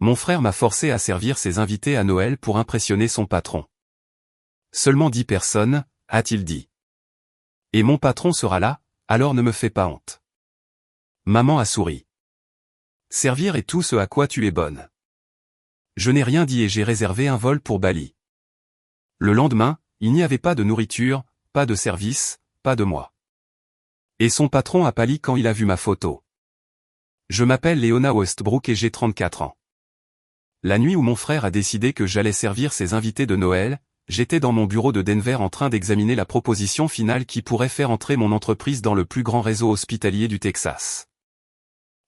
Mon frère m'a forcé à servir ses invités à Noël pour impressionner son patron. Seulement 10 personnes, a-t-il dit. Et mon patron sera là, alors ne me fais pas honte. Maman a souri. Servir est tout ce à quoi tu es bonne. Je n'ai rien dit et j'ai réservé un vol pour Bali. Le lendemain, il n'y avait pas de nourriture, pas de service, pas de moi. Et son patron a pâli quand il a vu ma photo. Je m'appelle Leona Westbrook et j'ai 34 ans. La nuit où mon frère a décidé que j'allais servir ses invités de Noël, j'étais dans mon bureau de Denver en train d'examiner la proposition finale qui pourrait faire entrer mon entreprise dans le plus grand réseau hospitalier du Texas.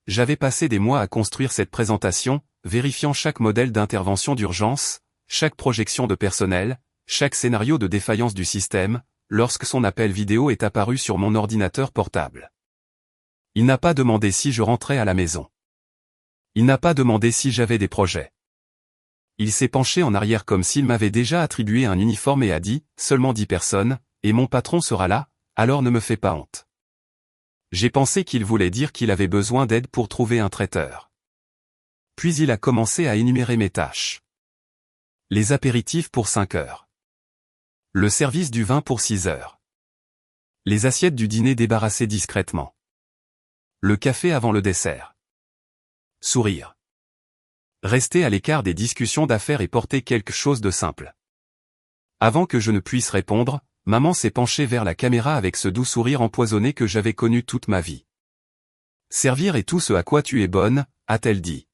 J'avais passé des mois à construire cette présentation, vérifiant chaque modèle d'intervention d'urgence, chaque projection de personnel, chaque scénario de défaillance du système, lorsque son appel vidéo est apparu sur mon ordinateur portable. Il n'a pas demandé si je rentrais à la maison. Il n'a pas demandé si j'avais des projets. Il s'est penché en arrière comme s'il m'avait déjà attribué un uniforme et a dit, seulement 10 personnes, et mon patron sera là, alors ne me fais pas honte. J'ai pensé qu'il voulait dire qu'il avait besoin d'aide pour trouver un traiteur. Puis il a commencé à énumérer mes tâches. Les apéritifs pour 5 heures. Le service du vin pour 6 heures. Les assiettes du dîner débarrassées discrètement. Le café avant le dessert. Sourire. Rester à l'écart des discussions d'affaires et porter quelque chose de simple. Avant que je ne puisse répondre, maman s'est penchée vers la caméra avec ce doux sourire empoisonné que j'avais connu toute ma vie. Servir est tout ce à quoi tu es bonne, a-t-elle dit.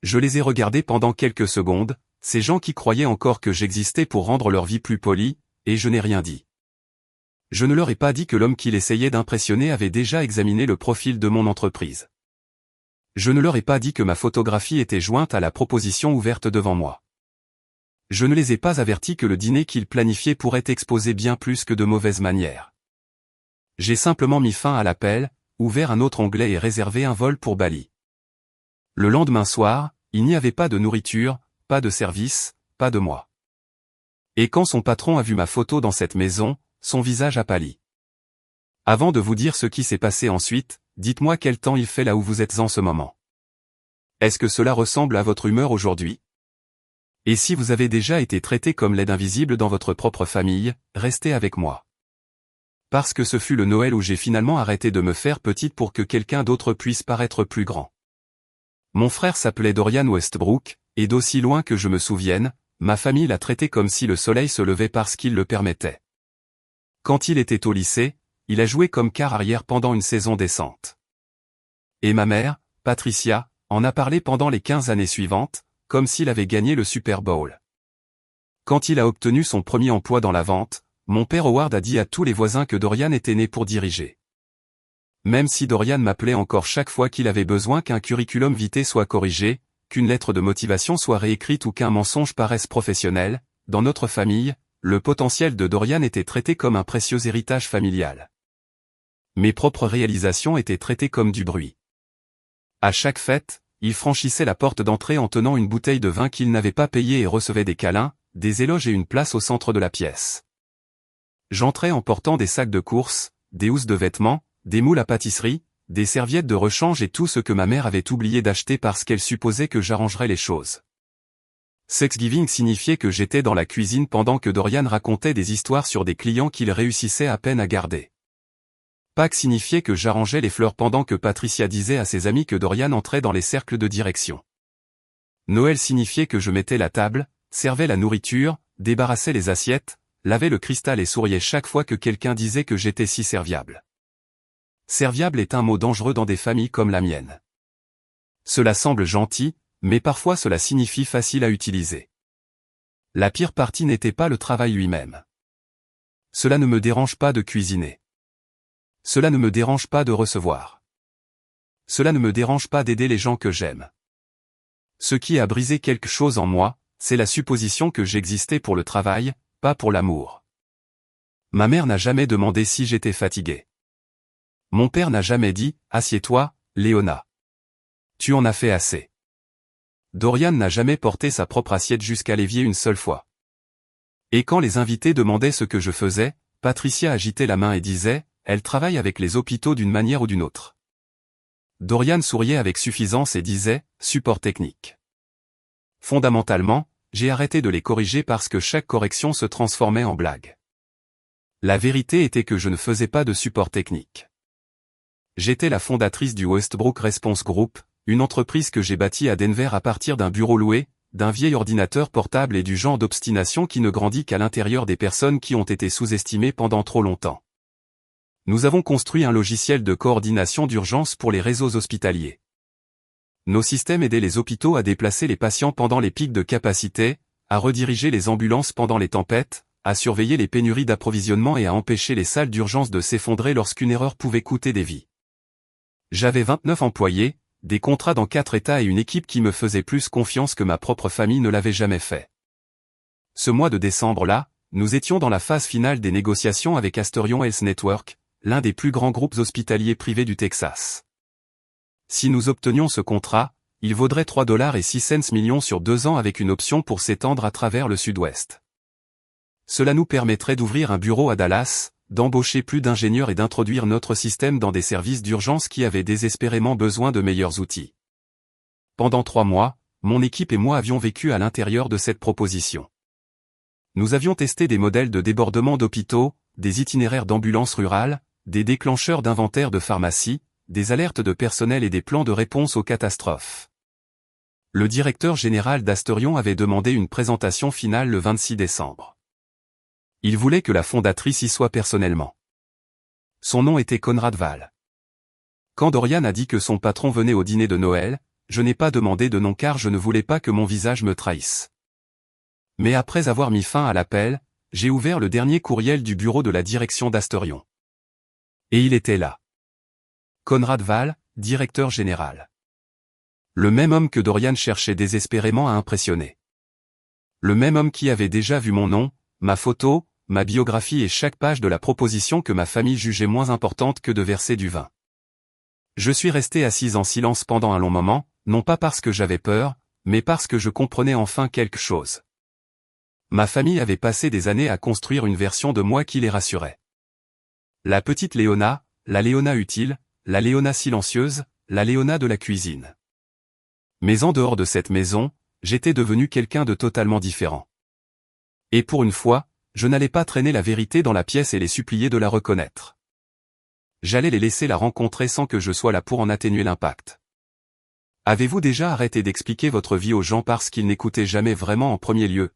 Je les ai regardés pendant quelques secondes, ces gens qui croyaient encore que j'existais pour rendre leur vie plus polie, et je n'ai rien dit. Je ne leur ai pas dit que l'homme qu'il essayait d'impressionner avait déjà examiné le profil de mon entreprise. Je ne leur ai pas dit que ma photographie était jointe à la proposition ouverte devant moi. Je ne les ai pas avertis que le dîner qu'ils planifiaient pourrait exposer bien plus que de mauvaises manières. J'ai simplement mis fin à l'appel, ouvert un autre onglet et réservé un vol pour Bali. Le lendemain soir, il n'y avait pas de nourriture, pas de service, pas de moi. Et quand son patron a vu ma photo dans cette maison, son visage a pâli. Avant de vous dire ce qui s'est passé ensuite, dites-moi quel temps il fait là où vous êtes en ce moment. Est-ce que cela ressemble à votre humeur aujourd'hui? Et si vous avez déjà été traité comme l'aide invisible dans votre propre famille, restez avec moi. Parce que ce fut le Noël où j'ai finalement arrêté de me faire petite pour que quelqu'un d'autre puisse paraître plus grand. Mon frère s'appelait Dorian Westbrook, et d'aussi loin que je me souvienne, ma famille l'a traité comme si le soleil se levait parce qu'il le permettait. Quand il était au lycée, il a joué comme quart arrière pendant une saison décente. Et ma mère, Patricia, en a parlé pendant les 15 années suivantes, comme s'il avait gagné le Super Bowl. Quand il a obtenu son premier emploi dans la vente, mon père Howard a dit à tous les voisins que Dorian était né pour diriger. Même si Dorian m'appelait encore chaque fois qu'il avait besoin qu'un curriculum vitae soit corrigé, qu'une lettre de motivation soit réécrite ou qu'un mensonge paraisse professionnel, dans notre famille, le potentiel de Dorian était traité comme un précieux héritage familial. Mes propres réalisations étaient traitées comme du bruit. À chaque fête, il franchissait la porte d'entrée en tenant une bouteille de vin qu'il n'avait pas payée et recevait des câlins, des éloges et une place au centre de la pièce. J'entrais en portant des sacs de courses, des housses de vêtements, des moules à pâtisserie, des serviettes de rechange et tout ce que ma mère avait oublié d'acheter parce qu'elle supposait que j'arrangerais les choses. Thanksgiving signifiait que j'étais dans la cuisine pendant que Dorian racontait des histoires sur des clients qu'il réussissait à peine à garder. Pâques signifiait que j'arrangeais les fleurs pendant que Patricia disait à ses amis que Dorian entrait dans les cercles de direction. Noël signifiait que je mettais la table, servais la nourriture, débarrassais les assiettes, lavais le cristal et souriais chaque fois que quelqu'un disait que j'étais si serviable. Serviable est un mot dangereux dans des familles comme la mienne. Cela semble gentil, mais parfois cela signifie facile à utiliser. La pire partie n'était pas le travail lui-même. Cela ne me dérange pas de cuisiner. Cela ne me dérange pas de recevoir. Cela ne me dérange pas d'aider les gens que j'aime. Ce qui a brisé quelque chose en moi, c'est la supposition que j'existais pour le travail, pas pour l'amour. Ma mère n'a jamais demandé si j'étais fatigué. Mon père n'a jamais dit « Assieds-toi, Leona. Tu en as fait assez ». Dorian n'a jamais porté sa propre assiette jusqu'à l'évier une seule fois. Et quand les invités demandaient ce que je faisais, Patricia agitait la main et disait « Elle travaille avec les hôpitaux d'une manière ou d'une autre ». Dorian souriait avec suffisance et disait « Support technique ». Fondamentalement, j'ai arrêté de les corriger parce que chaque correction se transformait en blague. La vérité était que je ne faisais pas de support technique. J'étais la fondatrice du Westbrook Response Group, une entreprise que j'ai bâtie à Denver à partir d'un bureau loué, d'un vieil ordinateur portable et du genre d'obstination qui ne grandit qu'à l'intérieur des personnes qui ont été sous-estimées pendant trop longtemps. Nous avons construit un logiciel de coordination d'urgence pour les réseaux hospitaliers. Nos systèmes aidaient les hôpitaux à déplacer les patients pendant les pics de capacité, à rediriger les ambulances pendant les tempêtes, à surveiller les pénuries d'approvisionnement et à empêcher les salles d'urgence de s'effondrer lorsqu'une erreur pouvait coûter des vies. J'avais 29 employés, des contrats dans 4 États et une équipe qui me faisait plus confiance que ma propre famille ne l'avait jamais fait. Ce mois de décembre-là, nous étions dans la phase finale des négociations avec Asterion Health Network, l'un des plus grands groupes hospitaliers privés du Texas. Si nous obtenions ce contrat, il vaudrait $3,06 millions sur 2 ans avec une option pour s'étendre à travers le Sud-Ouest. Cela nous permettrait d'ouvrir un bureau à Dallas, d'embaucher plus d'ingénieurs et d'introduire notre système dans des services d'urgence qui avaient désespérément besoin de meilleurs outils. Pendant 3 mois, mon équipe et moi avions vécu à l'intérieur de cette proposition. Nous avions testé des modèles de débordement d'hôpitaux, des itinéraires d'ambulances rurales, des déclencheurs d'inventaire de pharmacie, des alertes de personnel et des plans de réponse aux catastrophes. Le directeur général d'Asterion avait demandé une présentation finale le 26 décembre. Il voulait que la fondatrice y soit personnellement. Son nom était Conrad Val. Quand Dorian a dit que son patron venait au dîner de Noël, je n'ai pas demandé de nom car je ne voulais pas que mon visage me trahisse. Mais après avoir mis fin à l'appel, j'ai ouvert le dernier courriel du bureau de la direction d'Asterion. Et il était là. Conrad Val, directeur général. Le même homme que Dorian cherchait désespérément à impressionner. Le même homme qui avait déjà vu mon nom, ma photo, ma biographie et chaque page de la proposition que ma famille jugeait moins importante que de verser du vin. Je suis resté assise en silence pendant un long moment, non pas parce que j'avais peur, mais parce que je comprenais enfin quelque chose. Ma famille avait passé des années à construire une version de moi qui les rassurait. La petite Léona, la Léona utile, la Léona silencieuse, la Léona de la cuisine. Mais en dehors de cette maison, j'étais devenu quelqu'un de totalement différent. Et pour une fois, je n'allais pas traîner la vérité dans la pièce et les supplier de la reconnaître. J'allais les laisser la rencontrer sans que je sois là pour en atténuer l'impact. Avez-vous déjà arrêté d'expliquer votre vie aux gens parce qu'ils n'écoutaient jamais vraiment en premier lieu?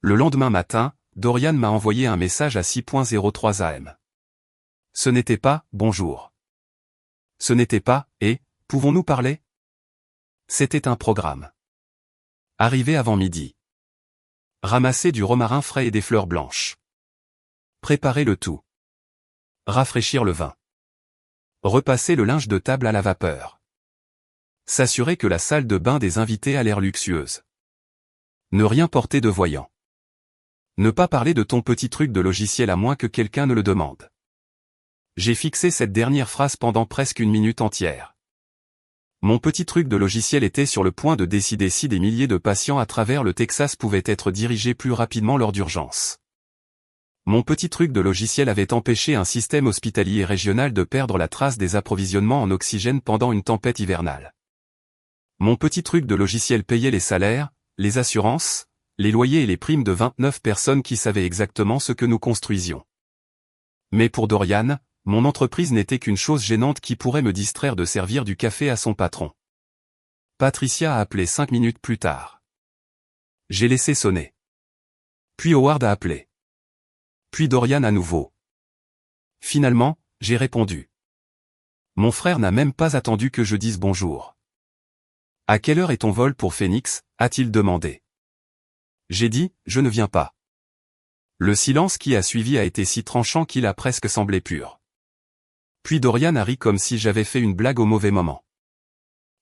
Le lendemain matin, Dorian m'a envoyé un message à 6:03 am. Ce n'était pas « bonjour ». Ce n'était pas « et, pouvons-nous parler ?» C'était un programme. Arrivé avant midi. Ramasser du romarin frais et des fleurs blanches. Préparer le tout. Rafraîchir le vin. Repasser le linge de table à la vapeur. S'assurer que la salle de bain des invités a l'air luxueuse. Ne rien porter de voyant. Ne pas parler de ton petit truc de logiciel à moins que quelqu'un ne le demande. J'ai fixé cette dernière phrase pendant presque une minute entière. Mon petit truc de logiciel était sur le point de décider si des milliers de patients à travers le Texas pouvaient être dirigés plus rapidement lors d'urgence. Mon petit truc de logiciel avait empêché un système hospitalier régional de perdre la trace des approvisionnements en oxygène pendant une tempête hivernale. Mon petit truc de logiciel payait les salaires, les assurances, les loyers et les primes de 29 personnes qui savaient exactement ce que nous construisions. Mais pour Dorian, mon entreprise n'était qu'une chose gênante qui pourrait me distraire de servir du café à son patron. Patricia a appelé 5 minutes plus tard. J'ai laissé sonner. Puis Howard a appelé. Puis Dorian à nouveau. Finalement, j'ai répondu. Mon frère n'a même pas attendu que je dise bonjour. À quelle heure est ton vol pour Phoenix, a-t-il demandé. J'ai dit, je ne viens pas. Le silence qui a suivi a été si tranchant qu'il a presque semblé pur. Puis Dorian a ri comme si j'avais fait une blague au mauvais moment.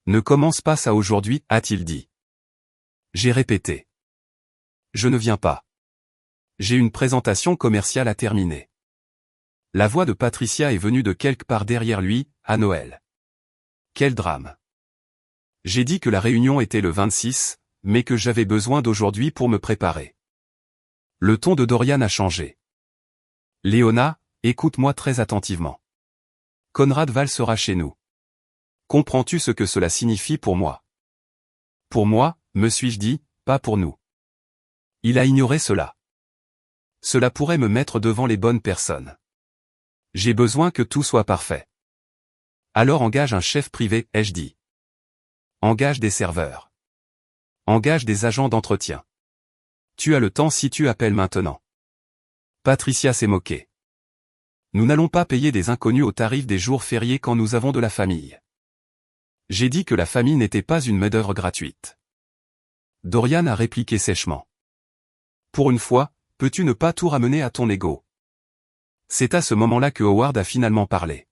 Ne commence pas ça aujourd'hui, a-t-il dit. J'ai répété. Je ne viens pas. J'ai une présentation commerciale à terminer. La voix de Patricia est venue de quelque part derrière lui, à Noël. Quel drame. J'ai dit que la réunion était le 26, mais que j'avais besoin d'aujourd'hui pour me préparer. Le ton de Dorian a changé. Léona, écoute-moi très attentivement. Conrad Val sera chez nous. Comprends-tu ce que cela signifie pour moi? Pour moi, me suis-je dit, pas pour nous. Il a ignoré cela. Cela pourrait me mettre devant les bonnes personnes. J'ai besoin que tout soit parfait. Alors engage un chef privé, ai-je dit. Engage des serveurs. Engage des agents d'entretien. Tu as le temps si tu appelles maintenant. Patricia s'est moquée. Nous n'allons pas payer des inconnus au tarif des jours fériés quand nous avons de la famille. J'ai dit que la famille n'était pas une main-d'œuvre gratuite. Dorian a répliqué sèchement. Pour une fois, peux-tu ne pas tout ramener à ton ego? C'est à ce moment-là que Howard a finalement parlé.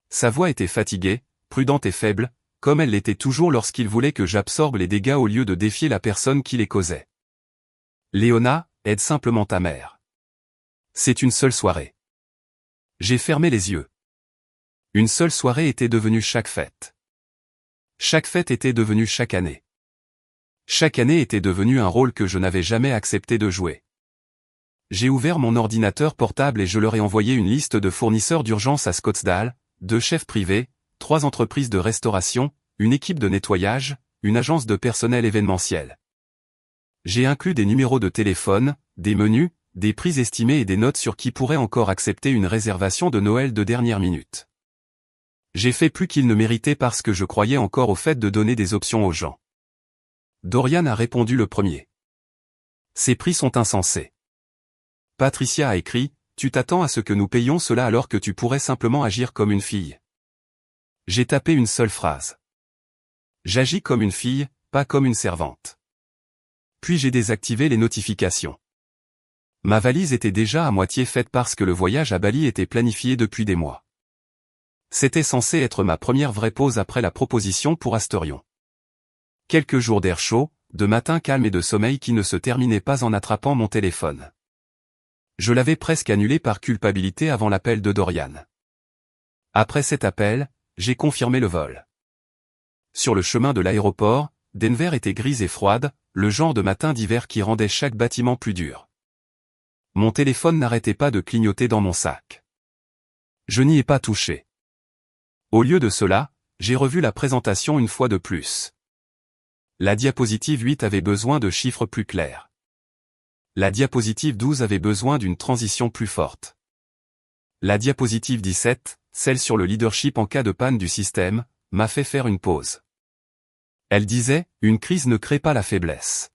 Sa voix était fatiguée, prudente et faible, comme elle l'était toujours lorsqu'il voulait que j'absorbe les dégâts au lieu de défier la personne qui les causait. Léona, aide simplement ta mère. C'est une seule soirée. J'ai fermé les yeux. Une seule soirée était devenue chaque fête. Chaque fête était devenue chaque année. Chaque année était devenue un rôle que je n'avais jamais accepté de jouer. J'ai ouvert mon ordinateur portable et je leur ai envoyé une liste de fournisseurs d'urgence à Scottsdale, 2 chefs privés, 3 entreprises de restauration, une équipe de nettoyage, une agence de personnel événementiel. J'ai inclus des numéros de téléphone, des menus, des prix estimés et des notes sur qui pourrait encore accepter une réservation de Noël de dernière minute. J'ai fait plus qu'il ne méritait parce que je croyais encore au fait de donner des options aux gens. Dorian a répondu le premier. Ces prix sont insensés. Patricia a écrit, tu t'attends à ce que nous payions cela alors que tu pourrais simplement agir comme une fille. J'ai tapé une seule phrase. J'agis comme une fille, pas comme une servante. Puis j'ai désactivé les notifications. Ma valise était déjà à moitié faite parce que le voyage à Bali était planifié depuis des mois. C'était censé être ma première vraie pause après la proposition pour Astorion. Quelques jours d'air chaud, de matin calme et de sommeil qui ne se terminait pas en attrapant mon téléphone. Je l'avais presque annulé par culpabilité avant l'appel de Dorian. Après cet appel, j'ai confirmé le vol. Sur le chemin de l'aéroport, Denver était grise et froide, le genre de matin d'hiver qui rendait chaque bâtiment plus dur. Mon téléphone n'arrêtait pas de clignoter dans mon sac. Je n'y ai pas touché. Au lieu de cela, j'ai revu la présentation une fois de plus. La diapositive 8 avait besoin de chiffres plus clairs. La diapositive 12 avait besoin d'une transition plus forte. La diapositive 17, celle sur le leadership en cas de panne du système, m'a fait faire une pause. Elle disait, une crise ne crée pas la faiblesse.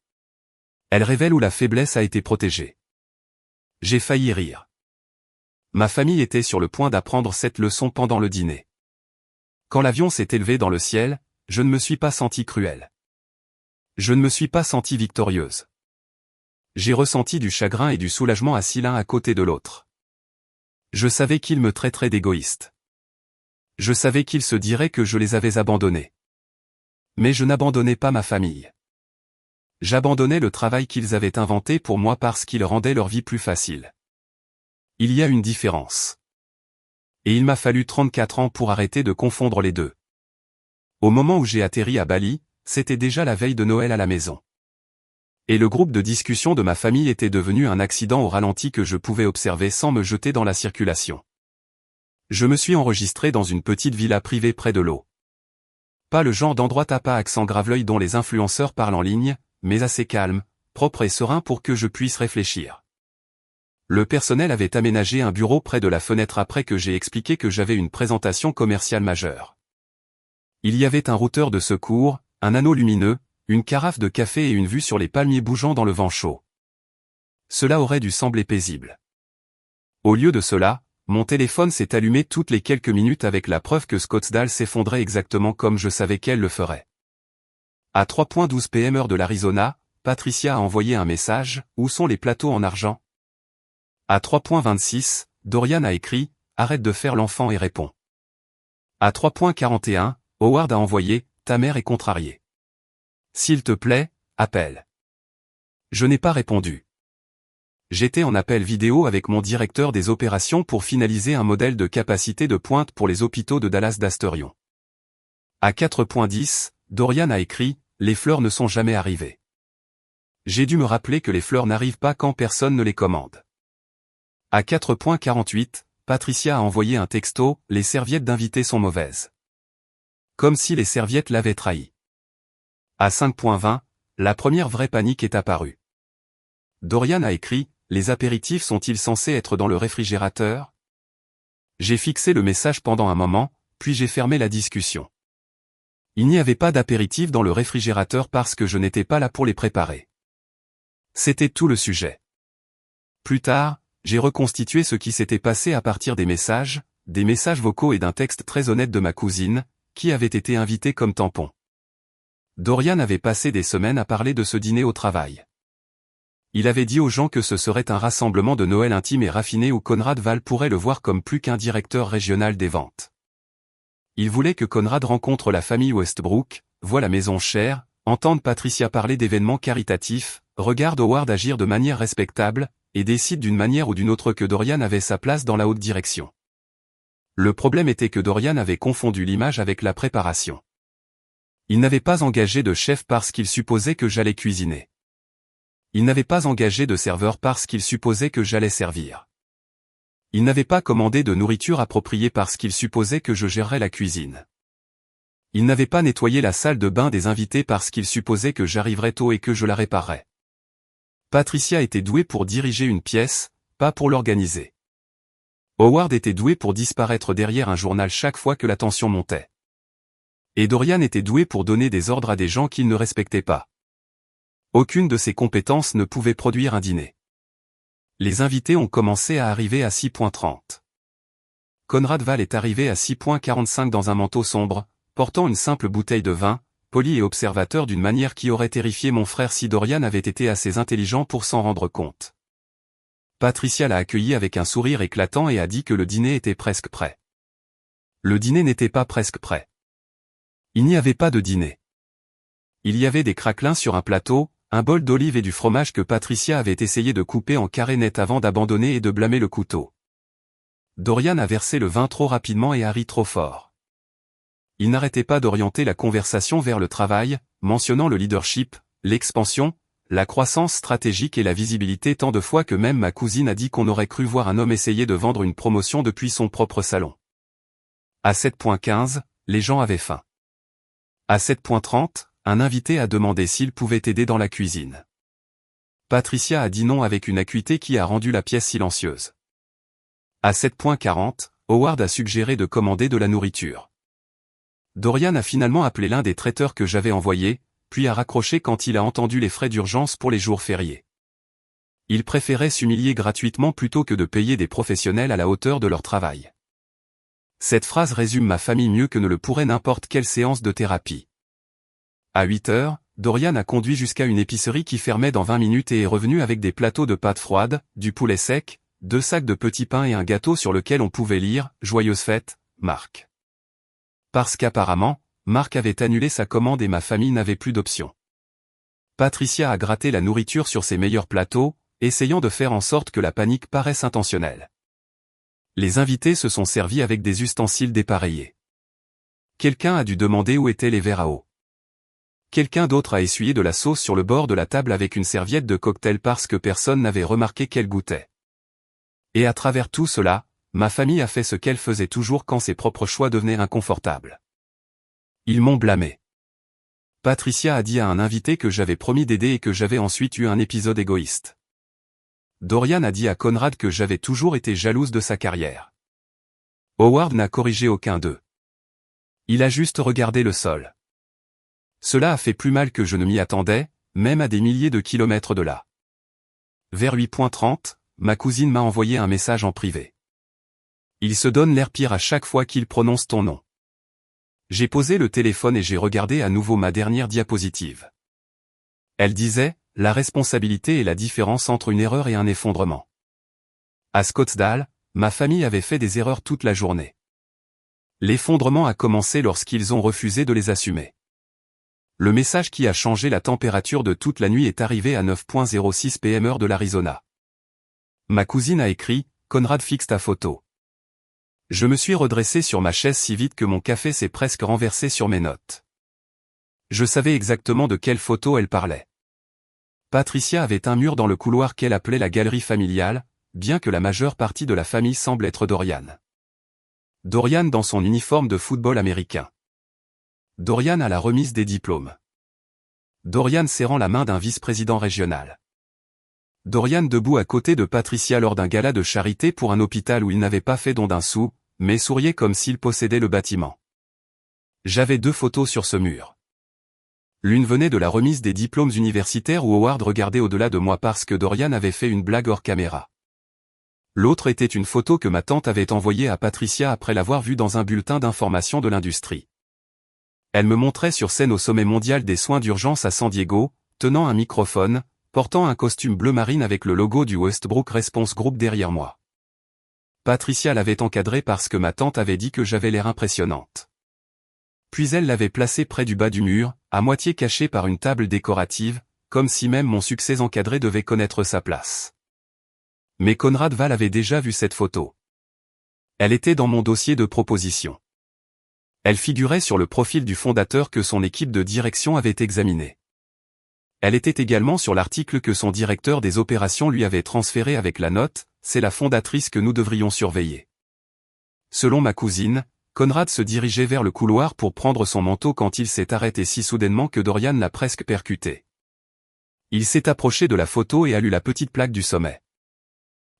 Elle révèle où la faiblesse a été protégée. J'ai failli rire. Ma famille était sur le point d'apprendre cette leçon pendant le dîner. Quand l'avion s'est élevé dans le ciel, je ne me suis pas sentie cruelle. Je ne me suis pas sentie victorieuse. J'ai ressenti du chagrin et du soulagement assis l'un à côté de l'autre. Je savais qu'ils me traiteraient d'égoïste. Je savais qu'ils se diraient que je les avais abandonnés. Mais je n'abandonnais pas ma famille. J'abandonnais le travail qu'ils avaient inventé pour moi parce qu'il rendait leur vie plus facile. Il y a une différence. Et il m'a fallu 34 ans pour arrêter de confondre les deux. Au moment où j'ai atterri à Bali, c'était déjà la veille de Noël à la maison. Et le groupe de discussion de ma famille était devenu un accident au ralenti que je pouvais observer sans me jeter dans la circulation. Je me suis enregistré dans une petite villa privée près de l'eau. Pas le genre d'endroit tape à accent grave-l'œil dont les influenceurs parlent en ligne, mais assez calme, propre et serein pour que je puisse réfléchir. Le personnel avait aménagé un bureau près de la fenêtre après que j'ai expliqué que j'avais une présentation commerciale majeure. Il y avait un routeur de secours, un anneau lumineux, une carafe de café et une vue sur les palmiers bougeant dans le vent chaud. Cela aurait dû sembler paisible. Au lieu de cela, mon téléphone s'est allumé toutes les quelques minutes avec la preuve que Scottsdale s'effondrait exactement comme je savais qu'elle le ferait. À 3:12 p.m. heure de l'Arizona, Patricia a envoyé un message, où sont les plateaux en argent? À 3:26, Dorian a écrit, arrête de faire l'enfant et réponds. À 3:41, Howard a envoyé, ta mère est contrariée. S'il te plaît, appelle. Je n'ai pas répondu. J'étais en appel vidéo avec mon directeur des opérations pour finaliser un modèle de capacité de pointe pour les hôpitaux de Dallas d'Astorion. À 4:10, Dorian a écrit, les fleurs ne sont jamais arrivées. J'ai dû me rappeler que les fleurs n'arrivent pas quand personne ne les commande. À 4:48, Patricia a envoyé un texto, les serviettes d'invités sont mauvaises. Comme si les serviettes l'avaient trahi. À 5:20, la première vraie panique est apparue. Dorian a écrit, « Les apéritifs sont-ils censés être dans le réfrigérateur ?» J'ai fixé le message pendant un moment, puis j'ai fermé la discussion. Il n'y avait pas d'apéritifs dans le réfrigérateur parce que je n'étais pas là pour les préparer. C'était tout le sujet. Plus tard, j'ai reconstitué ce qui s'était passé à partir des messages vocaux et d'un texte très honnête de ma cousine, qui avait été invitée comme tampon. Dorian avait passé des semaines à parler de ce dîner au travail. Il avait dit aux gens que ce serait un rassemblement de Noël intime et raffiné où Conrad Val pourrait le voir comme plus qu'un directeur régional des ventes. Il voulait que Conrad rencontre la famille Westbrook, voie la maison chère, entende Patricia parler d'événements caritatifs, regarde Howard agir de manière respectable, et décide d'une manière ou d'une autre que Dorian avait sa place dans la haute direction. Le problème était que Dorian avait confondu l'image avec la préparation. Il n'avait pas engagé de chef parce qu'il supposait que j'allais cuisiner. Il n'avait pas engagé de serveur parce qu'il supposait que j'allais servir. Il n'avait pas commandé de nourriture appropriée parce qu'il supposait que je gérerais la cuisine. Il n'avait pas nettoyé la salle de bain des invités parce qu'il supposait que j'arriverais tôt et que je la réparerais. Patricia était douée pour diriger une pièce, pas pour l'organiser. Howard était doué pour disparaître derrière un journal chaque fois que la tension montait. Et Dorian était doué pour donner des ordres à des gens qu'il ne respectait pas. Aucune de ces compétences ne pouvait produire un dîner. Les invités ont commencé à arriver à 6h30. Conrad Val est arrivé à 6h45 dans un manteau sombre, portant une simple bouteille de vin, poli et observateur d'une manière qui aurait terrifié mon frère si Dorian avait été assez intelligent pour s'en rendre compte. Patricia l'a accueilli avec un sourire éclatant et a dit que le dîner était presque prêt. Le dîner n'était pas presque prêt. Il n'y avait pas de dîner. Il y avait des craquelins sur un plateau, un bol d'olives et du fromage que Patricia avait essayé de couper en carrés nets avant d'abandonner et de blâmer le couteau. Dorian a versé le vin trop rapidement et a ri trop fort. Il n'arrêtait pas d'orienter la conversation vers le travail, mentionnant le leadership, l'expansion, la croissance stratégique et la visibilité tant de fois que même ma cousine a dit qu'on aurait cru voir un homme essayer de vendre une promotion depuis son propre salon. À 7h15, les gens avaient faim. À 7h30, un invité a demandé s'il pouvait aider dans la cuisine. Patricia a dit non avec une acuité qui a rendu la pièce silencieuse. À 7h40, Howard a suggéré de commander de la nourriture. Dorian a finalement appelé l'un des traiteurs que j'avais envoyé, puis a raccroché quand il a entendu les frais d'urgence pour les jours fériés. Il préférait s'humilier gratuitement plutôt que de payer des professionnels à la hauteur de leur travail. Cette phrase résume ma famille mieux que ne le pourrait n'importe quelle séance de thérapie. À 8h, Dorian a conduit jusqu'à une épicerie qui fermait dans 20 minutes et est revenu avec des plateaux de pâtes froides, du poulet sec, 2 sacs de petits pains et un gâteau sur lequel on pouvait lire « Joyeuse fête, Marc ». Parce qu'apparemment, Marc avait annulé sa commande et ma famille n'avait plus d'option. Patricia a gratté la nourriture sur ses meilleurs plateaux, essayant de faire en sorte que la panique paraisse intentionnelle. Les invités se sont servis avec des ustensiles dépareillés. Quelqu'un a dû demander où étaient les verres à eau. Quelqu'un d'autre a essuyé de la sauce sur le bord de la table avec une serviette de cocktail parce que personne n'avait remarqué qu'elle goûtait. Et à travers tout cela, ma famille a fait ce qu'elle faisait toujours quand ses propres choix devenaient inconfortables. Ils m'ont blâmé. Patricia a dit à un invité que j'avais promis d'aider et que j'avais ensuite eu un épisode égoïste. Dorian a dit à Conrad que j'avais toujours été jalouse de sa carrière. Howard n'a corrigé aucun d'eux. Il a juste regardé le sol. Cela a fait plus mal que je ne m'y attendais, même à des milliers de kilomètres de là. Vers 8h30, ma cousine m'a envoyé un message en privé. Il se donne l'air pire à chaque fois qu'il prononce ton nom. J'ai posé le téléphone et j'ai regardé à nouveau ma dernière diapositive. Elle disait, la responsabilité est la différence entre une erreur et un effondrement. À Scottsdale, ma famille avait fait des erreurs toute la journée. L'effondrement a commencé lorsqu'ils ont refusé de les assumer. Le message qui a changé la température de toute la nuit est arrivé à 9h06 p.m. heure de l'Arizona. Ma cousine a écrit, Conrad fixe ta photo. Je me suis redressé sur ma chaise si vite que mon café s'est presque renversé sur mes notes. Je savais exactement de quelle photo elle parlait. Patricia avait un mur dans le couloir qu'elle appelait la galerie familiale, bien que la majeure partie de la famille semble être Dorian. Dorian dans son uniforme de football américain. Dorian à la remise des diplômes. Dorian serrant la main d'un vice-président régional. Dorian debout à côté de Patricia lors d'un gala de charité pour un hôpital où il n'avait pas fait don d'un sou, mais souriait comme s'il possédait le bâtiment. J'avais 2 photos sur ce mur. L'une venait de la remise des diplômes universitaires où Howard regardait au-delà de moi parce que Dorian avait fait une blague hors caméra. L'autre était une photo que ma tante avait envoyée à Patricia après l'avoir vue dans un bulletin d'information de l'industrie. Elle me montrait sur scène au sommet mondial des soins d'urgence à San Diego, tenant un microphone, portant un costume bleu marine avec le logo du Westbrook Response Group derrière moi. Patricia l'avait encadrée parce que ma tante avait dit que j'avais l'air impressionnante. Puis elle l'avait placée près du bas du mur, à moitié cachée par une table décorative, comme si même mon succès encadré devait connaître sa place. Mais Conrad Val avait déjà vu cette photo. Elle était dans mon dossier de proposition. Elle figurait sur le profil du fondateur que son équipe de direction avait examiné. Elle était également sur l'article que son directeur des opérations lui avait transféré avec la note « C'est la fondatrice que nous devrions surveiller ». Selon ma cousine, Conrad se dirigeait vers le couloir pour prendre son manteau quand il s'est arrêté si soudainement que Dorian l'a presque percuté. Il s'est approché de la photo et a lu la petite plaque du sommet.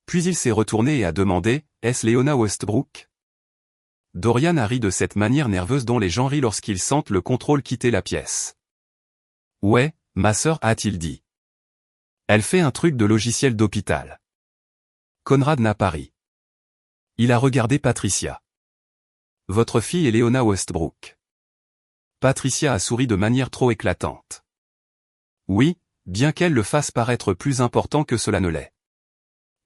Puis il s'est retourné et a demandé « Est-ce Leona Westbrook ?» Dorian a ri de cette manière nerveuse dont les gens rient lorsqu'ils sentent le contrôle quitter la pièce. « Ouais, ma sœur, a-t-il dit. Elle fait un truc de logiciel d'hôpital. » Conrad n'a pas ri. Il a regardé Patricia. « Votre fille est Leona Westbrook. » Patricia a souri de manière trop éclatante. « Oui, bien qu'elle le fasse paraître plus important que cela ne l'est.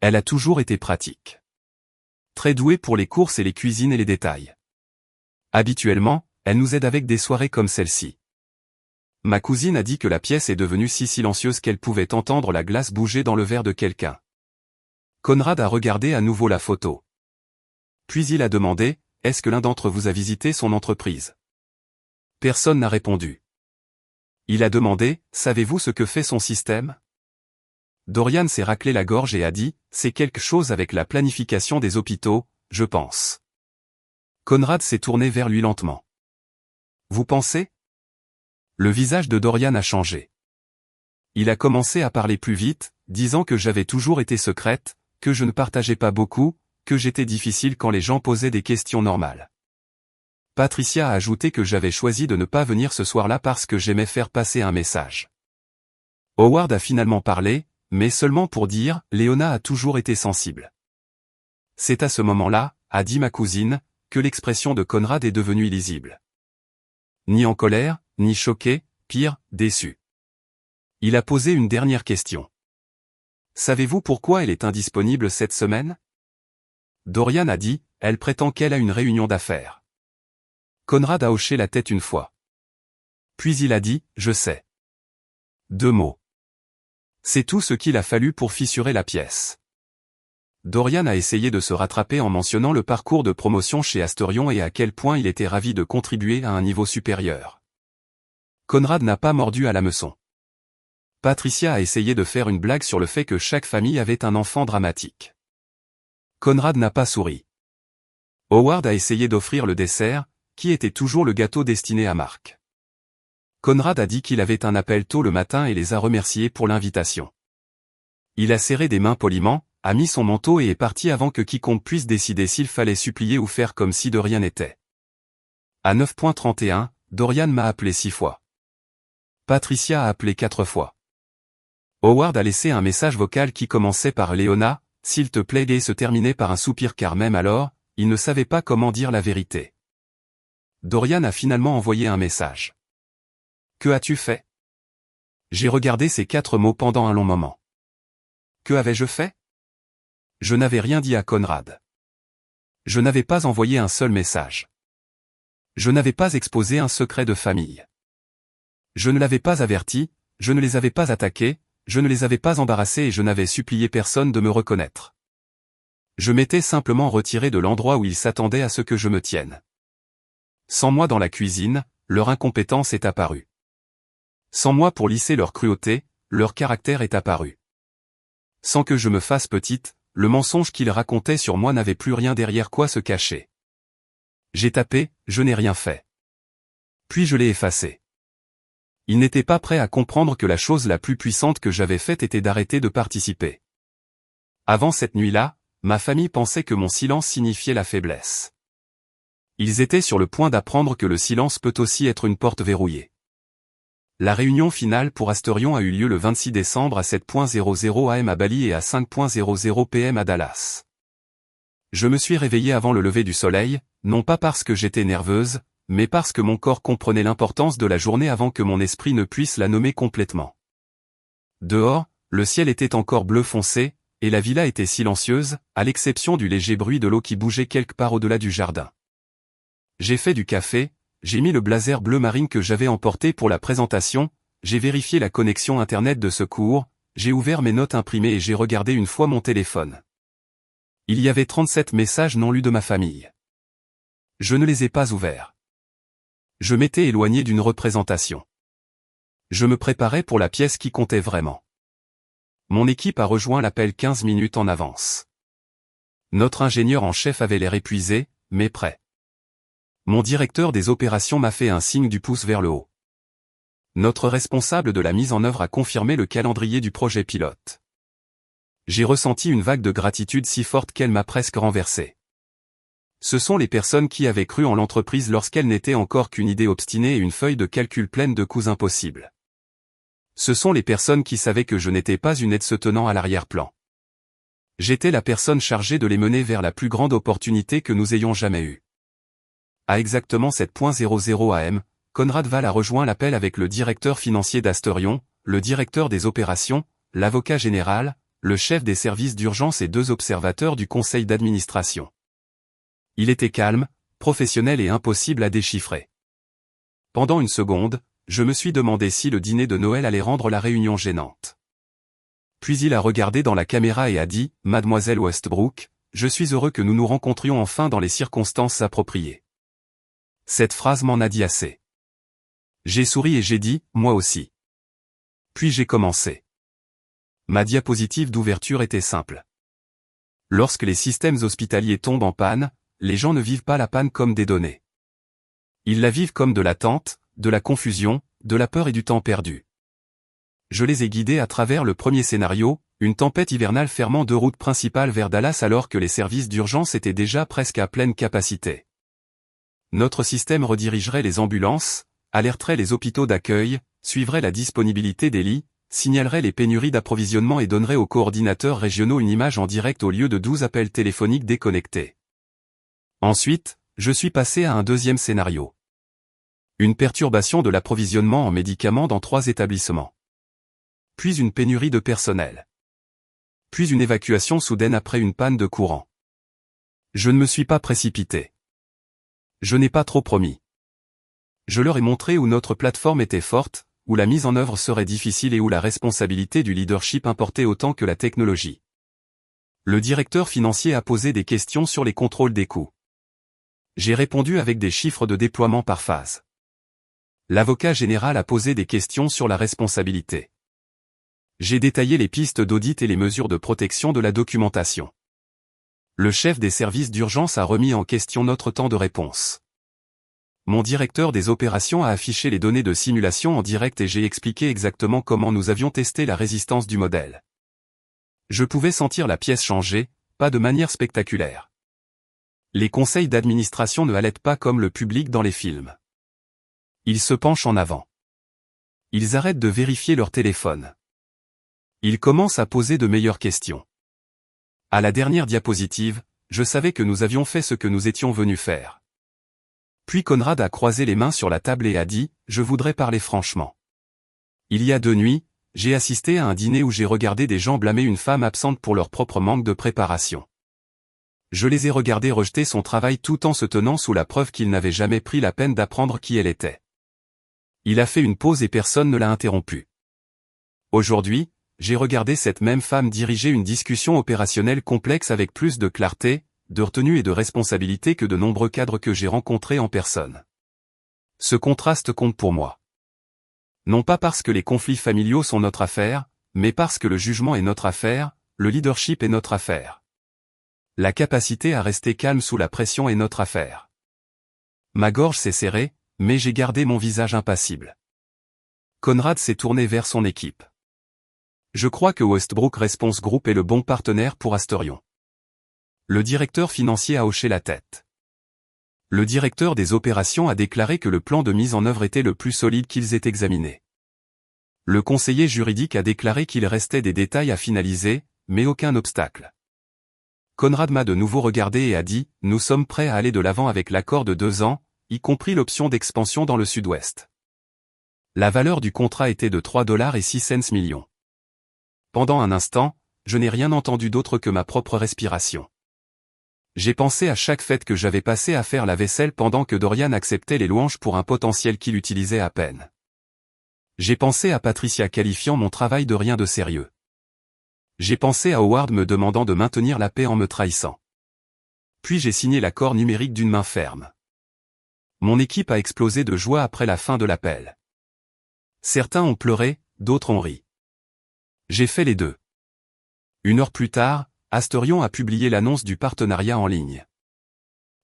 Elle a toujours été pratique. Très douée pour les courses et les cuisines et les détails. Habituellement, elle nous aide avec des soirées comme celle-ci. » Ma cousine a dit que la pièce est devenue si silencieuse qu'elle pouvait entendre la glace bouger dans le verre de quelqu'un. Conrad a regardé à nouveau la photo. Puis il a demandé, « Est-ce que l'un d'entre vous a visité son entreprise ?» Personne n'a répondu. Il a demandé, « Savez-vous ce que fait son système ?» Dorian s'est raclé la gorge et a dit, « C'est quelque chose avec la planification des hôpitaux, je pense. » Conrad s'est tourné vers lui lentement. « Vous pensez ?» Le visage de Dorian a changé. Il a commencé à parler plus vite, disant que j'avais toujours été secrète, que je ne partageais pas beaucoup, que j'étais difficile quand les gens posaient des questions normales. Patricia a ajouté que j'avais choisi de ne pas venir ce soir-là parce que j'aimais faire passer un message. Howard a finalement parlé, mais seulement pour dire « Leona a toujours été sensible ». C'est à ce moment-là, a dit ma cousine, que l'expression de Conrad est devenue illisible. Ni en colère, ni choqué, pire, déçu. Il a posé une dernière question. « Savez-vous pourquoi elle est indisponible cette semaine ?» Dorian a dit, « Elle prétend qu'elle a une réunion d'affaires. » Conrad a hoché la tête une fois. Puis il a dit, « Je sais. » 2 mots. C'est tout ce qu'il a fallu pour fissurer la pièce. Dorian a essayé de se rattraper en mentionnant le parcours de promotion chez Asterion et à quel point il était ravi de contribuer à un niveau supérieur. Conrad n'a pas mordu à l'hameçon. Patricia a essayé de faire une blague sur le fait que chaque famille avait un enfant dramatique. Conrad n'a pas souri. Howard a essayé d'offrir le dessert, qui était toujours le gâteau destiné à Marc. Conrad a dit qu'il avait un appel tôt le matin et les a remerciés pour l'invitation. Il a serré des mains poliment, a mis son manteau et est parti avant que quiconque puisse décider s'il fallait supplier ou faire comme si de rien n'était. À 9:31, Dorian m'a appelé 6 fois. Patricia a appelé 4 fois. Howard a laissé un message vocal qui commençait par « Leona, s'il te plaît » et se terminait par un soupir car même alors, il ne savait pas comment dire la vérité. Dorian a finalement envoyé un message. « Que as-tu fait ?» J'ai regardé ces 4 mots pendant un long moment. Que avais-je fait? Je n'avais rien dit à Conrad. Je n'avais pas envoyé un seul message. Je n'avais pas exposé un secret de famille. Je ne l'avais pas averti, je ne les avais pas attaqués, je ne les avais pas embarrassés et je n'avais supplié personne de me reconnaître. Je m'étais simplement retiré de l'endroit où ils s'attendaient à ce que je me tienne. Sans moi dans la cuisine, leur incompétence est apparue. Sans moi pour lisser leur cruauté, leur caractère est apparu. Sans que je me fasse petite, le mensonge qu'ils racontaient sur moi n'avait plus rien derrière quoi se cacher. J'ai tapé, je n'ai rien fait. Puis je l'ai effacé. Il n'était pas prêt à comprendre que la chose la plus puissante que j'avais faite était d'arrêter de participer. Avant cette nuit-là, ma famille pensait que mon silence signifiait la faiblesse. Ils étaient sur le point d'apprendre que le silence peut aussi être une porte verrouillée. La réunion finale pour Asterion a eu lieu le 26 décembre à 7:00 am à Bali et à 5:00 p.m. à Dallas. Je me suis réveillé avant le lever du soleil, non pas parce que j'étais nerveuse, mais parce que mon corps comprenait l'importance de la journée avant que mon esprit ne puisse la nommer complètement. Dehors, le ciel était encore bleu foncé, et la villa était silencieuse, à l'exception du léger bruit de l'eau qui bougeait quelque part au-delà du jardin. J'ai fait du café, j'ai mis le blazer bleu marine que j'avais emporté pour la présentation, j'ai vérifié la connexion internet de secours, j'ai ouvert mes notes imprimées et j'ai regardé une fois mon téléphone. Il y avait 37 messages non lus de ma famille. Je ne les ai pas ouverts. Je m'étais éloigné d'une représentation. Je me préparais pour la pièce qui comptait vraiment. Mon équipe a rejoint l'appel 15 minutes en avance. Notre ingénieur en chef avait l'air épuisé, mais prêt. Mon directeur des opérations m'a fait un signe du pouce vers le haut. Notre responsable de la mise en œuvre a confirmé le calendrier du projet pilote. J'ai ressenti une vague de gratitude si forte qu'elle m'a presque renversé. Ce sont les personnes qui avaient cru en l'entreprise lorsqu'elle n'était encore qu'une idée obstinée et une feuille de calcul pleine de coûts impossibles. Ce sont les personnes qui savaient que je n'étais pas une aide se tenant à l'arrière-plan. J'étais la personne chargée de les mener vers la plus grande opportunité que nous ayons jamais eue. À exactement 7:00 am, Conrad Val a rejoint l'appel avec le directeur financier d'Asterion, le directeur des opérations, l'avocat général, le chef des services d'urgence et 2 observateurs du conseil d'administration. Il était calme, professionnel et impossible à déchiffrer. Pendant une seconde, je me suis demandé si le dîner de Noël allait rendre la réunion gênante. Puis il a regardé dans la caméra et a dit « Mademoiselle Westbrook, je suis heureux que nous nous rencontrions enfin dans les circonstances appropriées. » Cette phrase m'en a dit assez. J'ai souri et j'ai dit « Moi aussi ». Puis j'ai commencé. Ma diapositive d'ouverture était simple. Lorsque les systèmes hospitaliers tombent en panne, les gens ne vivent pas la panne comme des données. Ils la vivent comme de l'attente, de la confusion, de la peur et du temps perdu. Je les ai guidés à travers le premier scénario, une tempête hivernale fermant 2 routes principales vers Dallas alors que les services d'urgence étaient déjà presque à pleine capacité. Notre système redirigerait les ambulances, alerterait les hôpitaux d'accueil, suivrait la disponibilité des lits, signalerait les pénuries d'approvisionnement et donnerait aux coordinateurs régionaux une image en direct au lieu de 12 appels téléphoniques déconnectés. Ensuite, je suis passé à un deuxième scénario. Une perturbation de l'approvisionnement en médicaments dans 3 établissements. Puis une pénurie de personnel. Puis une évacuation soudaine après une panne de courant. Je ne me suis pas précipité. Je n'ai pas trop promis. Je leur ai montré où notre plateforme était forte, où la mise en œuvre serait difficile et où la responsabilité du leadership importait autant que la technologie. Le directeur financier a posé des questions sur les contrôles des coûts. J'ai répondu avec des chiffres de déploiement par phase. L'avocat général a posé des questions sur la responsabilité. J'ai détaillé les pistes d'audit et les mesures de protection de la documentation. Le chef des services d'urgence a remis en question notre temps de réponse. Mon directeur des opérations a affiché les données de simulation en direct et j'ai expliqué exactement comment nous avions testé la résistance du modèle. Je pouvais sentir la pièce changer, pas de manière spectaculaire. Les conseils d'administration ne halètent pas comme le public dans les films. Ils se penchent en avant. Ils arrêtent de vérifier leur téléphone. Ils commencent à poser de meilleures questions. À la dernière diapositive, je savais que nous avions fait ce que nous étions venus faire. Puis Conrad a croisé les mains sur la table et a dit « Je voudrais parler franchement. Il y a 2 nuits, j'ai assisté à un dîner où j'ai regardé des gens blâmer une femme absente pour leur propre manque de préparation. Je les ai regardés rejeter son travail tout en se tenant sous la preuve qu'il n'avait jamais pris la peine d'apprendre qui elle était. Il a fait une pause et personne ne l'a interrompu. Aujourd'hui, j'ai regardé cette même femme diriger une discussion opérationnelle complexe avec plus de clarté, de retenue et de responsabilité que de nombreux cadres que j'ai rencontrés en personne. Ce contraste compte pour moi. Non pas parce que les conflits familiaux sont notre affaire, mais parce que le jugement est notre affaire, le leadership est notre affaire. La capacité à rester calme sous la pression est notre affaire. Ma gorge s'est serrée, mais j'ai gardé mon visage impassible. Conrad s'est tourné vers son équipe. Je crois que Westbrook Response Group est le bon partenaire pour Asterion. Le directeur financier a hoché la tête. Le directeur des opérations a déclaré que le plan de mise en œuvre était le plus solide qu'ils aient examiné. Le conseiller juridique a déclaré qu'il restait des détails à finaliser, mais aucun obstacle. Conrad m'a de nouveau regardé et a dit « Nous sommes prêts à aller de l'avant avec l'accord de 2 ans, y compris l'option d'expansion dans le sud-ouest. » La valeur du contrat était de $3,06 millions. Pendant un instant, je n'ai rien entendu d'autre que ma propre respiration. J'ai pensé à chaque fête que j'avais passée à faire la vaisselle pendant que Dorian acceptait les louanges pour un potentiel qu'il utilisait à peine. J'ai pensé à Patricia qualifiant mon travail de rien de sérieux. J'ai pensé à Howard me demandant de maintenir la paix en me trahissant. Puis j'ai signé l'accord numérique d'une main ferme. Mon équipe a explosé de joie après la fin de l'appel. Certains ont pleuré, d'autres ont ri. J'ai fait les deux. 1 heure plus tard, Asterion a publié l'annonce du partenariat en ligne.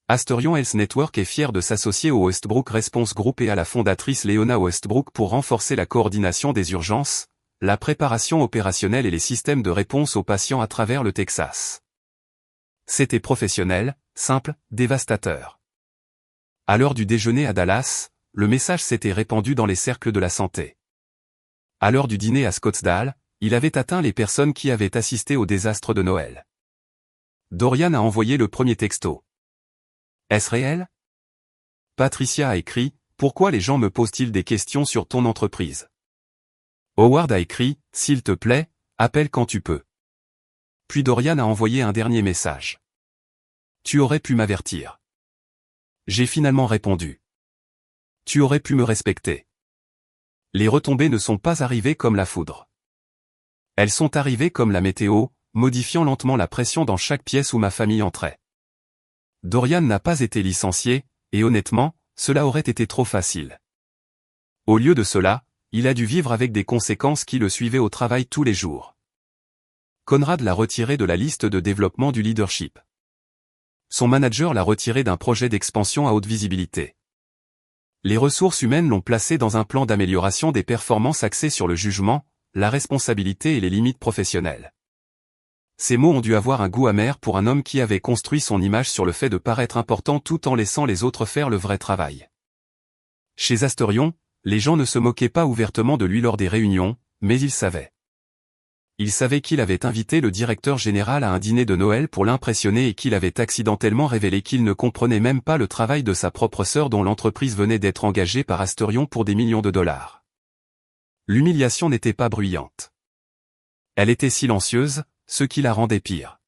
Asterion Health Network est fier de s'associer au Westbrook Response Group et à la fondatrice Leona Westbrook pour renforcer la coordination des urgences, la préparation opérationnelle et les systèmes de réponse aux patients à travers le Texas. C'était professionnel, simple, dévastateur. À l'heure du déjeuner à Dallas, le message s'était répandu dans les cercles de la santé. À l'heure du dîner à Scottsdale, il avait atteint les personnes qui avaient assisté au désastre de Noël. Dorian a envoyé le premier texto. Est-ce réel? Patricia a écrit, pourquoi les gens me posent-ils des questions sur ton entreprise? Howard a écrit, s'il te plaît, appelle quand tu peux. Puis Dorian a envoyé un dernier message. Tu aurais pu m'avertir. J'ai finalement répondu. Tu aurais pu me respecter. Les retombées ne sont pas arrivées comme la foudre. Elles sont arrivées comme la météo, modifiant lentement la pression dans chaque pièce où ma famille entrait. Dorian n'a pas été licencié, et honnêtement, cela aurait été trop facile. Au lieu de cela, il a dû vivre avec des conséquences qui le suivaient au travail tous les jours. Conrad l'a retiré de la liste de développement du leadership. Son manager l'a retiré d'un projet d'expansion à haute visibilité. Les ressources humaines l'ont placé dans un plan d'amélioration des performances axé sur le jugement, la responsabilité et les limites professionnelles. Ces mots ont dû avoir un goût amer pour un homme qui avait construit son image sur le fait de paraître important tout en laissant les autres faire le vrai travail. Chez Asterion, les gens ne se moquaient pas ouvertement de lui lors des réunions, mais ils savaient. Ils savaient qu'il avait invité le directeur général à un dîner de Noël pour l'impressionner et qu'il avait accidentellement révélé qu'il ne comprenait même pas le travail de sa propre sœur dont l'entreprise venait d'être engagée par Asterion pour des millions de dollars. L'humiliation n'était pas bruyante. Elle était silencieuse, ce qui la rendait pire.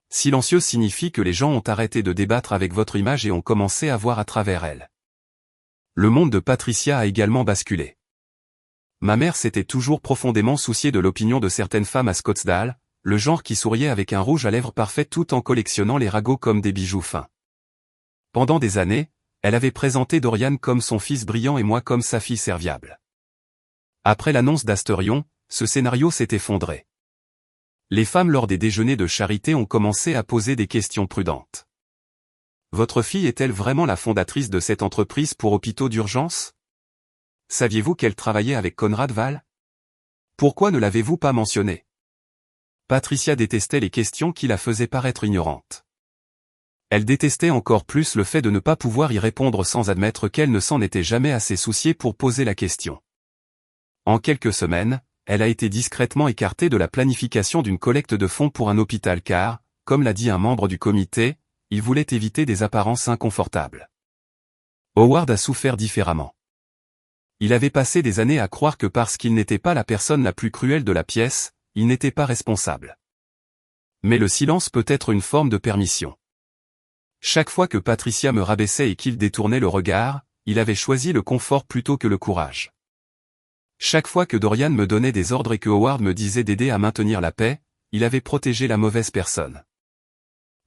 Silencieuse signifie que les gens ont arrêté de débattre avec votre image et ont commencé à voir à travers elle. Le monde de Patricia a également basculé. Ma mère s'était toujours profondément souciée de l'opinion de certaines femmes à Scottsdale, le genre qui souriait avec un rouge à lèvres parfait tout en collectionnant les ragots comme des bijoux fins. Pendant des années, elle avait présenté Dorian comme son fils brillant et moi comme sa fille serviable. Après l'annonce d'Asterion, ce scénario s'est effondré. Les femmes lors des déjeuners de charité ont commencé à poser des questions prudentes. Votre fille est-elle vraiment la fondatrice de cette entreprise pour hôpitaux d'urgence? Saviez-vous qu'elle travaillait avec Conrad Val? Pourquoi ne l'avez-vous pas mentionné? Patricia détestait les questions qui la faisaient paraître ignorante. Elle détestait encore plus le fait de ne pas pouvoir y répondre sans admettre qu'elle ne s'en était jamais assez souciée pour poser la question. En quelques semaines, elle a été discrètement écartée de la planification d'une collecte de fonds pour un hôpital car, comme l'a dit un membre du comité, il voulait éviter des apparences inconfortables. Howard a souffert différemment. Il avait passé des années à croire que parce qu'il n'était pas la personne la plus cruelle de la pièce, il n'était pas responsable. Mais le silence peut être une forme de permission. Chaque fois que Patricia me rabaissait et qu'il détournait le regard, il avait choisi le confort plutôt que le courage. Chaque fois que Dorian me donnait des ordres et que Howard me disait d'aider à maintenir la paix, il avait protégé la mauvaise personne.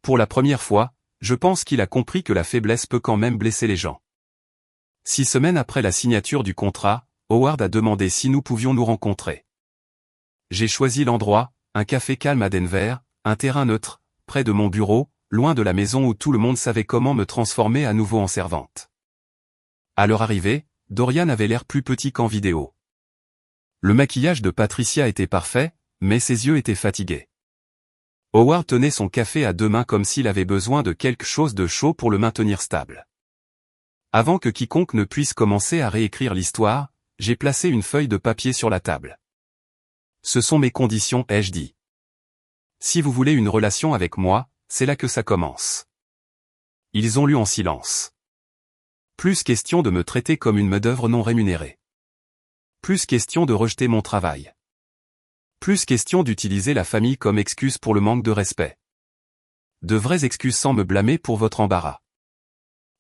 Pour la première fois, je pense qu'il a compris que la faiblesse peut quand même blesser les gens. 6 semaines après la signature du contrat, Howard a demandé si nous pouvions nous rencontrer. J'ai choisi l'endroit, un café calme à Denver, un terrain neutre, près de mon bureau, loin de la maison où tout le monde savait comment me transformer à nouveau en servante. À leur arrivée, Dorian avait l'air plus petit qu'en vidéo. Le maquillage de Patricia était parfait, mais ses yeux étaient fatigués. Howard tenait son café à deux mains comme s'il avait besoin de quelque chose de chaud pour le maintenir stable. Avant que quiconque ne puisse commencer à réécrire l'histoire, j'ai placé une feuille de papier sur la table. Ce sont mes conditions, ai-je dit. Si vous voulez une relation avec moi, c'est là que ça commence. Ils ont lu en silence. Plus question de me traiter comme une main-d'œuvre non rémunérée. Plus question de rejeter mon travail. Plus question d'utiliser la famille comme excuse pour le manque de respect. De vraies excuses sans me blâmer pour votre embarras.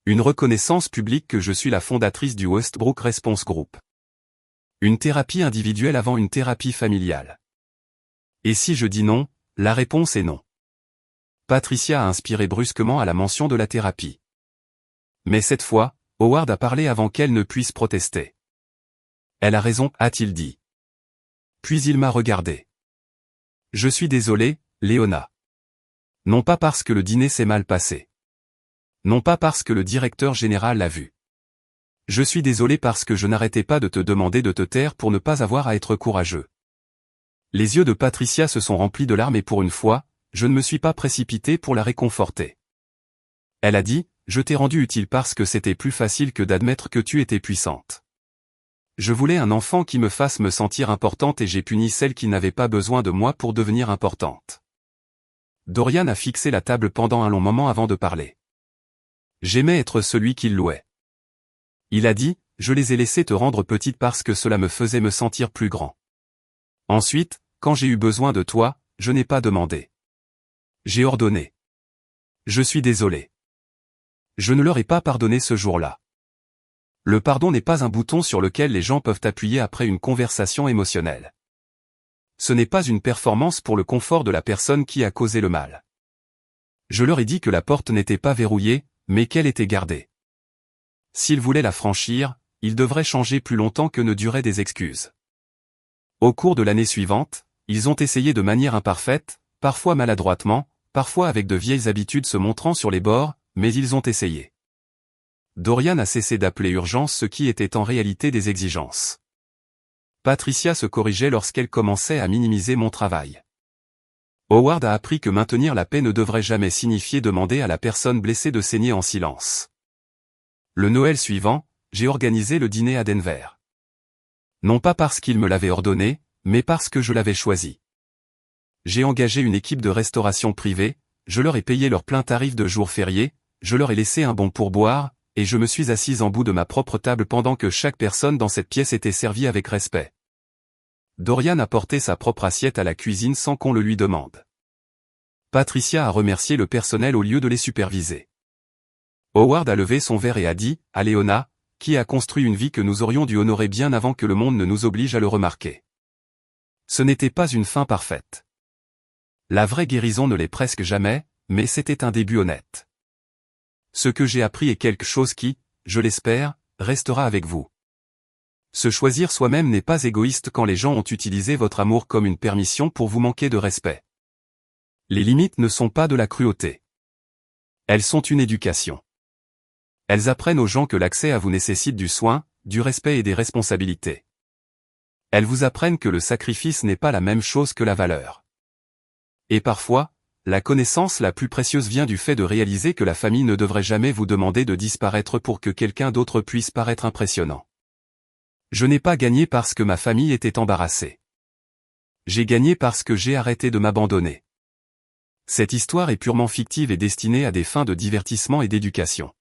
Une reconnaissance publique que je suis la fondatrice du Westbrook Response Group. Une thérapie individuelle avant une thérapie familiale. Et si je dis non, la réponse est non. Patricia a inspiré brusquement à la mention de la thérapie. Mais cette fois, Howard a parlé avant qu'elle ne puisse protester. Elle a raison, a-t-il dit. Puis il m'a regardé. Je suis désolé, Léona. Non pas parce que le dîner s'est mal passé. Non pas parce que le directeur général l'a vu. Je suis désolé parce que je n'arrêtais pas de te demander de te taire pour ne pas avoir à être courageux. Les yeux de Patricia se sont remplis de larmes et pour une fois, je ne me suis pas précipité pour la réconforter. Elle a dit, je t'ai rendu utile parce que c'était plus facile que d'admettre que tu étais puissante. Je voulais un enfant qui me fasse me sentir importante et j'ai puni celle qui n'avait pas besoin de moi pour devenir importante. Dorian a fixé la table pendant un long moment avant de parler. J'aimais être celui qu'il louait. Il a dit, je les ai laissés te rendre petite parce que cela me faisait me sentir plus grand. Ensuite, quand j'ai eu besoin de toi, je n'ai pas demandé. J'ai ordonné. Je suis désolé. Je ne leur ai pas pardonné ce jour-là. Le pardon n'est pas un bouton sur lequel les gens peuvent appuyer après une conversation émotionnelle. Ce n'est pas une performance pour le confort de la personne qui a causé le mal. Je leur ai dit que la porte n'était pas verrouillée, mais qu'elle était gardée. S'ils voulaient la franchir, ils devraient changer plus longtemps que ne duraient des excuses. Au cours de l'année suivante, ils ont essayé de manière imparfaite, parfois maladroitement, parfois avec de vieilles habitudes se montrant sur les bords, mais ils ont essayé. Dorian a cessé d'appeler urgence ce qui était en réalité des exigences. Patricia se corrigeait lorsqu'elle commençait à minimiser mon travail. Howard a appris que maintenir la paix ne devrait jamais signifier demander à la personne blessée de saigner en silence. Le Noël suivant, j'ai organisé le dîner à Denver. Non pas parce qu'il me l'avait ordonné, mais parce que je l'avais choisi. J'ai engagé une équipe de restauration privée, je leur ai payé leur plein tarif de jours fériés, je leur ai laissé un bon pourboire, et je me suis assise en bout de ma propre table pendant que chaque personne dans cette pièce était servie avec respect. Dorian a porté sa propre assiette à la cuisine sans qu'on le lui demande. Patricia a remercié le personnel au lieu de les superviser. Howard a levé son verre et a dit, à Léona, qui a construit une vie que nous aurions dû honorer bien avant que le monde ne nous oblige à le remarquer. Ce n'était pas une fin parfaite. La vraie guérison ne l'est presque jamais, mais c'était un début honnête. Ce que j'ai appris est quelque chose qui, je l'espère, restera avec vous. Se choisir soi-même n'est pas égoïste quand les gens ont utilisé votre amour comme une permission pour vous manquer de respect. Les limites ne sont pas de la cruauté. Elles sont une éducation. Elles apprennent aux gens que l'accès à vous nécessite du soin, du respect et des responsabilités. Elles vous apprennent que le sacrifice n'est pas la même chose que la valeur. Et parfois, la connaissance la plus précieuse vient du fait de réaliser que la famille ne devrait jamais vous demander de disparaître pour que quelqu'un d'autre puisse paraître impressionnant. Je n'ai pas gagné parce que ma famille était embarrassée. J'ai gagné parce que j'ai arrêté de m'abandonner. Cette histoire est purement fictive et destinée à des fins de divertissement et d'éducation.